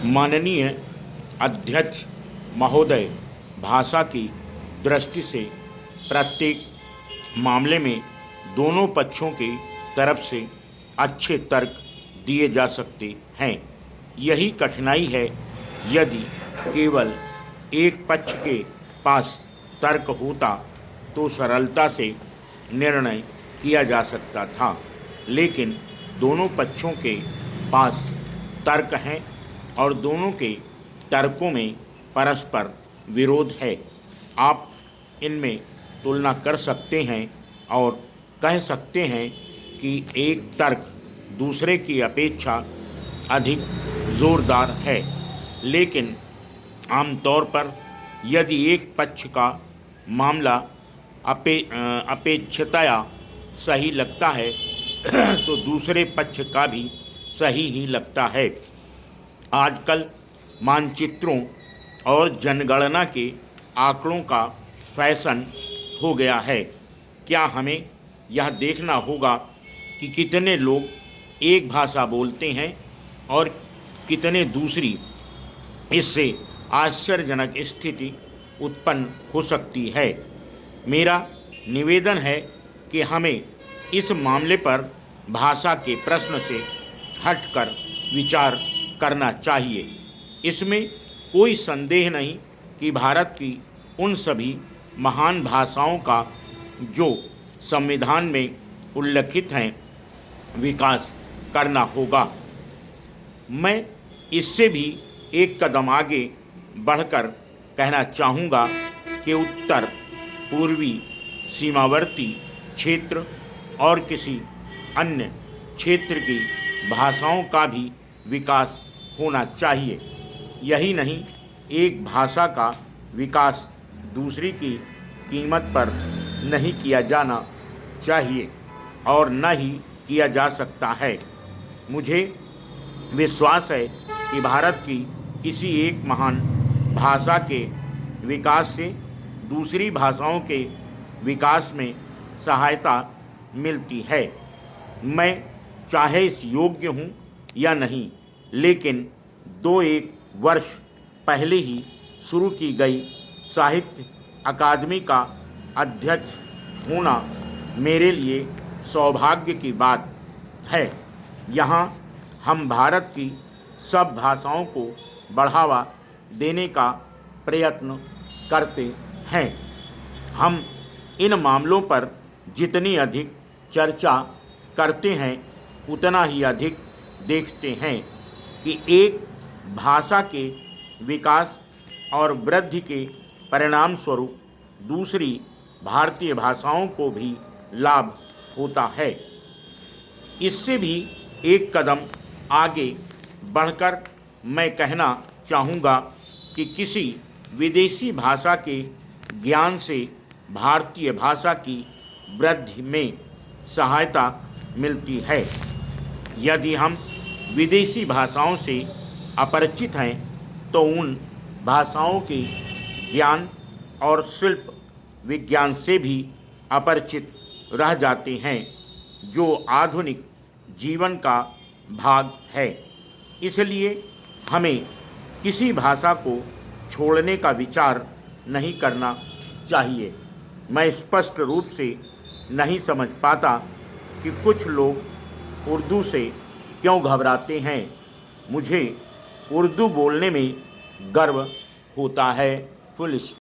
माननीय अध्यक्ष महोदय, भाषा की दृष्टि से प्रत्येक मामले में दोनों पक्षों की तरफ से अच्छे तर्क दिए जा सकते हैं। यही कठिनाई है। यदि केवल एक पक्ष के पास तर्क होता तो सरलता से निर्णय किया जा सकता था, लेकिन दोनों पक्षों के पास तर्क हैं और दोनों के तर्कों में परस्पर विरोध है। आप इनमें तुलना कर सकते हैं और कह सकते हैं कि एक तर्क दूसरे की अपेक्षा अधिक ज़ोरदार है, लेकिन आमतौर पर यदि एक पक्ष का मामला अपेक्षितया सही लगता है तो दूसरे पक्ष का भी सही ही लगता है। आजकल मानचित्रों और जनगणना के आंकड़ों का फैशन हो गया है। क्या हमें यह देखना होगा कि कितने लोग एक भाषा बोलते हैं और कितने दूसरी? इससे आश्चर्यजनक स्थिति उत्पन्न हो सकती है। मेरा निवेदन है कि हमें इस मामले पर भाषा के प्रश्न से हटकर विचार करना चाहिए। इसमें कोई संदेह नहीं कि भारत की उन सभी महान भाषाओं का जो संविधान में उल्लिखित हैं विकास करना होगा। मैं इससे भी एक कदम आगे बढ़कर कहना चाहूँगा कि उत्तर पूर्वी सीमावर्ती क्षेत्र और किसी अन्य क्षेत्र की भाषाओं का भी विकास होना चाहिए। यही नहीं, एक भाषा का विकास दूसरी की कीमत पर नहीं किया जाना चाहिए और न ही किया जा सकता है। मुझे विश्वास है कि भारत की किसी एक महान भाषा के विकास से दूसरी भाषाओं के विकास में सहायता मिलती है। मैं चाहे इस योग्य हूँ या नहीं, लेकिन 2-1 वर्ष पहले ही शुरू की गई साहित्य अकादमी का अध्यक्ष होना मेरे लिए सौभाग्य की बात है। यहाँ हम भारत की सब भाषाओं को बढ़ावा देने का प्रयत्न करते हैं। हम इन मामलों पर जितनी अधिक चर्चा करते हैं उतना ही अधिक देखते हैं कि एक भाषा के विकास और वृद्धि के परिणाम स्वरूप दूसरी भारतीय भाषाओं को भी लाभ होता है। इससे भी एक कदम आगे बढ़कर मैं कहना चाहूँगा कि किसी विदेशी भाषा के ज्ञान से भारतीय भाषा की वृद्धि में सहायता मिलती है। यदि हम विदेशी भाषाओं से अपरिचित हैं तो उन भाषाओं के ज्ञान और शिल्प विज्ञान से भी अपरिचित रह जाते हैं, जो आधुनिक जीवन का भाग है। इसलिए हमें किसी भाषा को छोड़ने का विचार नहीं करना चाहिए। मैं स्पष्ट रूप से नहीं समझ पाता कि कुछ लोग उर्दू से क्यों घबराते हैं। मुझे उर्दू बोलने में गर्व होता है। फुल